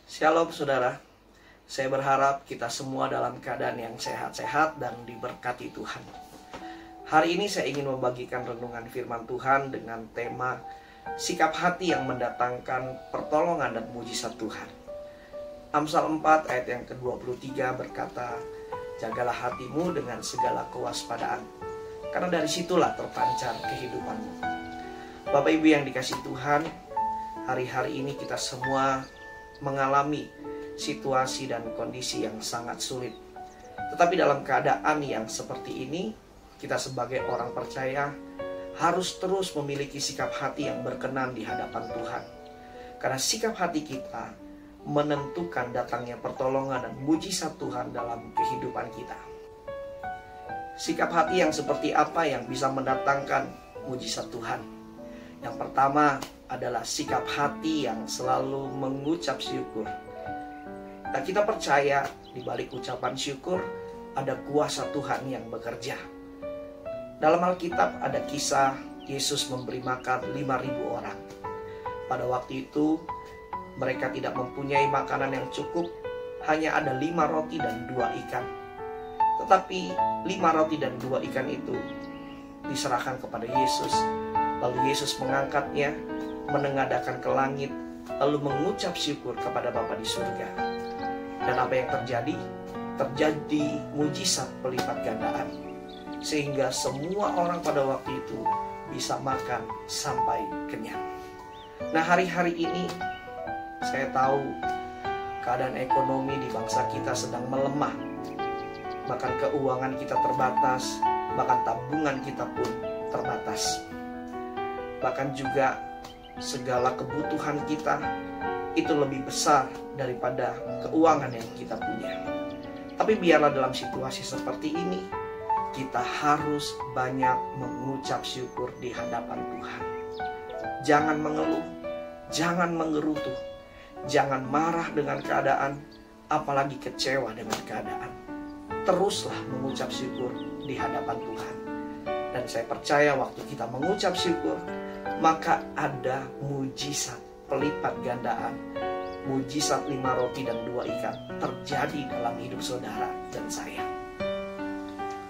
Shalom saudara, saya berharap kita semua dalam keadaan yang sehat-sehat dan diberkati Tuhan. Hari ini saya ingin membagikan renungan firman Tuhan dengan tema sikap hati yang mendatangkan pertolongan dan mujizat Tuhan. Amsal 4 ayat yang ke-23 berkata, "Jagalah hatimu dengan segala kewaspadaan, karena dari situlah terpancar kehidupanmu." Bapak Ibu yang dikasihi Tuhan, hari-hari ini kita semua mengalami situasi dan kondisi yang sangat sulit. Tetapi dalam keadaan yang seperti ini, kita sebagai orang percaya harus terus memiliki sikap hati yang berkenan di hadapan Tuhan. Karena sikap hati kita menentukan datangnya pertolongan dan mujizat Tuhan dalam kehidupan kita. Sikap hati yang seperti apa yang bisa mendatangkan mujizat Tuhan? Yang pertama adalah sikap hati yang selalu mengucap syukur. Dan kita percaya di balik ucapan syukur ada kuasa Tuhan yang bekerja. Dalam Alkitab ada kisah Yesus memberi makan 5.000 orang. Pada waktu itu mereka tidak mempunyai makanan yang cukup, hanya ada 5 roti dan 2 ikan. Tetapi 5 roti dan 2 ikan itu diserahkan kepada Yesus. Lalu Yesus mengangkatnya, menengadahkan ke langit, lalu mengucap syukur kepada Bapa di surga. Dan apa yang terjadi? Terjadi mujizat pelipat gandaan, sehingga semua orang pada waktu itu bisa makan sampai kenyang. Nah, hari-hari ini saya tahu keadaan ekonomi di bangsa kita sedang melemah. Bahkan keuangan kita terbatas, bahkan tabungan kita pun terbatas. Bahkan juga segala kebutuhan kita itu lebih besar daripada keuangan yang kita punya. Tapi biarlah dalam situasi seperti ini kita harus banyak mengucap syukur di hadapan Tuhan. Jangan mengeluh, jangan menggerutu, jangan marah dengan keadaan, apalagi kecewa dengan keadaan. Teruslah mengucap syukur di hadapan Tuhan. Dan saya percaya waktu kita mengucap syukur, maka ada mujizat pelipat gandaan, mujizat 5 roti dan 2 ikan terjadi dalam hidup saudara dan saya.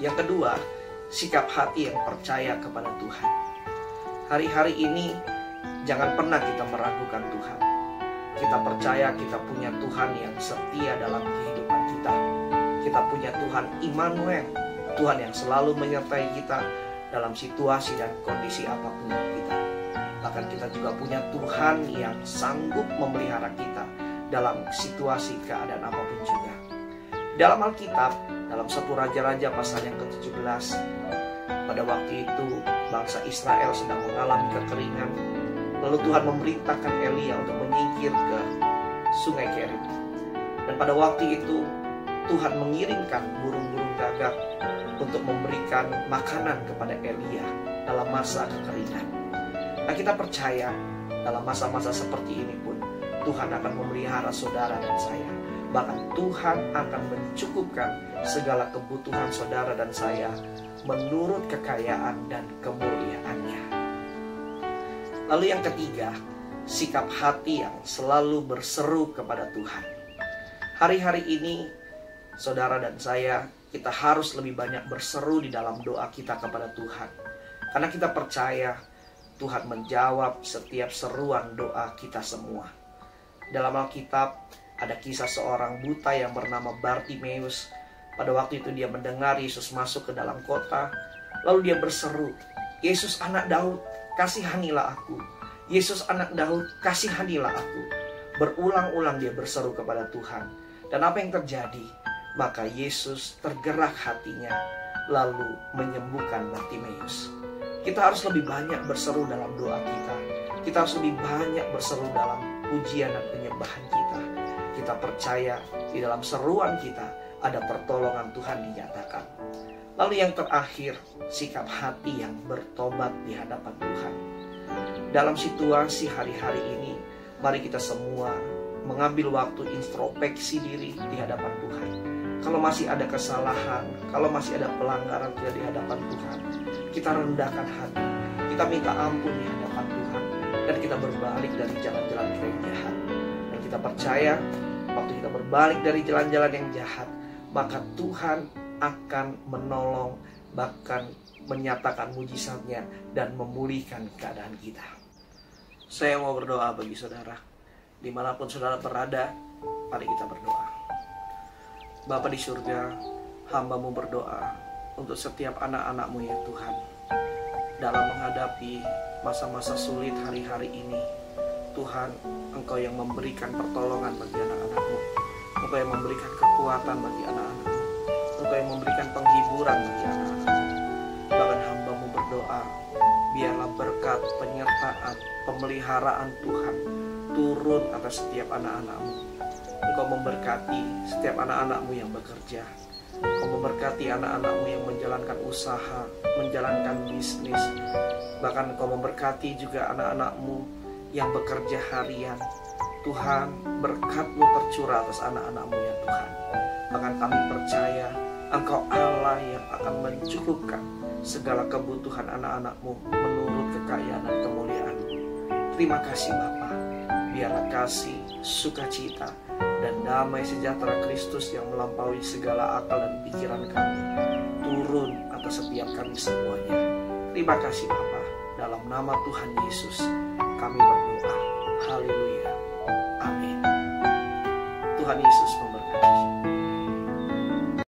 Yang kedua, sikap hati yang percaya kepada Tuhan. Hari-hari ini jangan pernah kita meragukan Tuhan. Kita percaya kita punya Tuhan yang setia dalam kehidupan kita. Kita punya Tuhan Immanuel, Tuhan yang selalu menyertai kita dalam situasi dan kondisi apapun kita. Bahkan kita juga punya Tuhan yang sanggup memelihara kita dalam situasi keadaan apapun juga. Dalam Alkitab, dalam 1 Raja-Raja pasal yang ke-17, pada waktu itu bangsa Israel sedang mengalami kekeringan. Lalu Tuhan memerintahkan Elia untuk menyingkir ke sungai Kerit. Dan pada waktu itu Tuhan mengirimkan burung-burung gagak untuk memberikan makanan kepada Elia dalam masa kekeringan. Nah, kita percaya dalam masa-masa seperti ini pun Tuhan akan memelihara saudara dan saya. Bahkan Tuhan akan mencukupkan segala kebutuhan saudara dan saya menurut kekayaan dan kemuliaannya. Lalu yang ketiga, sikap hati yang selalu berseru kepada Tuhan. Hari-hari ini saudara dan saya, kita harus lebih banyak berseru di dalam doa kita kepada Tuhan. Karena kita percaya Tuhan menjawab setiap seruan doa kita semua. Dalam Alkitab ada kisah seorang buta yang bernama Bartimeus. Pada waktu itu dia mendengar Yesus masuk ke dalam kota. Lalu dia berseru, "Yesus anak Daud, kasihanilah aku. Yesus anak Daud, kasihanilah aku." Berulang-ulang dia berseru kepada Tuhan. Dan apa yang terjadi? Maka Yesus tergerak hatinya, lalu menyembuhkan Bartimeus. Kita harus lebih banyak berseru dalam doa kita. Kita harus lebih banyak berseru dalam pujian dan penyembahan kita. Kita percaya di dalam seruan kita ada pertolongan Tuhan dinyatakan. Lalu yang terakhir, sikap hati yang bertobat di hadapan Tuhan. Dalam situasi hari-hari ini, mari kita semua mengambil waktu introspeksi diri di hadapan Tuhan. Kalau masih ada kesalahan, kalau masih ada pelanggaran kita di hadapan Tuhan, kita rendahkan hati, kita minta ampun di hadapan Tuhan, dan kita berbalik dari jalan-jalan kita yang jahat. Dan kita percaya, waktu kita berbalik dari jalan-jalan yang jahat, maka Tuhan akan menolong, bahkan menyatakan mujizatnya dan memulihkan keadaan kita. Saya mau berdoa bagi saudara, dimanapun saudara berada, mari kita berdoa. Bapa di surga, hamba-Mu berdoa untuk setiap anak-anak-Mu ya Tuhan, dalam menghadapi masa-masa sulit hari-hari ini. Tuhan, Engkau yang memberikan pertolongan bagi anak-anak-Mu, Engkau yang memberikan kekuatan bagi anak-anak-Mu, Engkau yang memberikan penghiburan bagi anak-anak-Mu. Bahkan hamba-Mu berdoa, biarlah berkat, penyertaan, pemeliharaan Tuhan turun atas setiap anak-anak-Mu. Engkau memberkati setiap anak-anak-Mu yang bekerja, Engkau memberkati anak-anak-Mu yang menjalankan usaha, menjalankan bisnis. Bahkan Engkau memberkati juga anak-anak-Mu yang bekerja harian. Tuhan, berkat-Mu tercurah atas anak-anak-Mu ya Tuhan. Bahkan kami percaya Engkau Allah yang akan mencukupkan segala kebutuhan anak-anak-Mu menurut kekayaan dan kemuliaan-Mu. Terima kasih Bapa. Biarlah kasih, sukacita, dan damai sejahtera Kristus yang melampaui segala akal dan pikiran kami turun atas setiap kami semuanya. Terima kasih Bapa. Dalam nama Tuhan Yesus kami berdoa. Haleluya. Amin. Tuhan Yesus memberkati.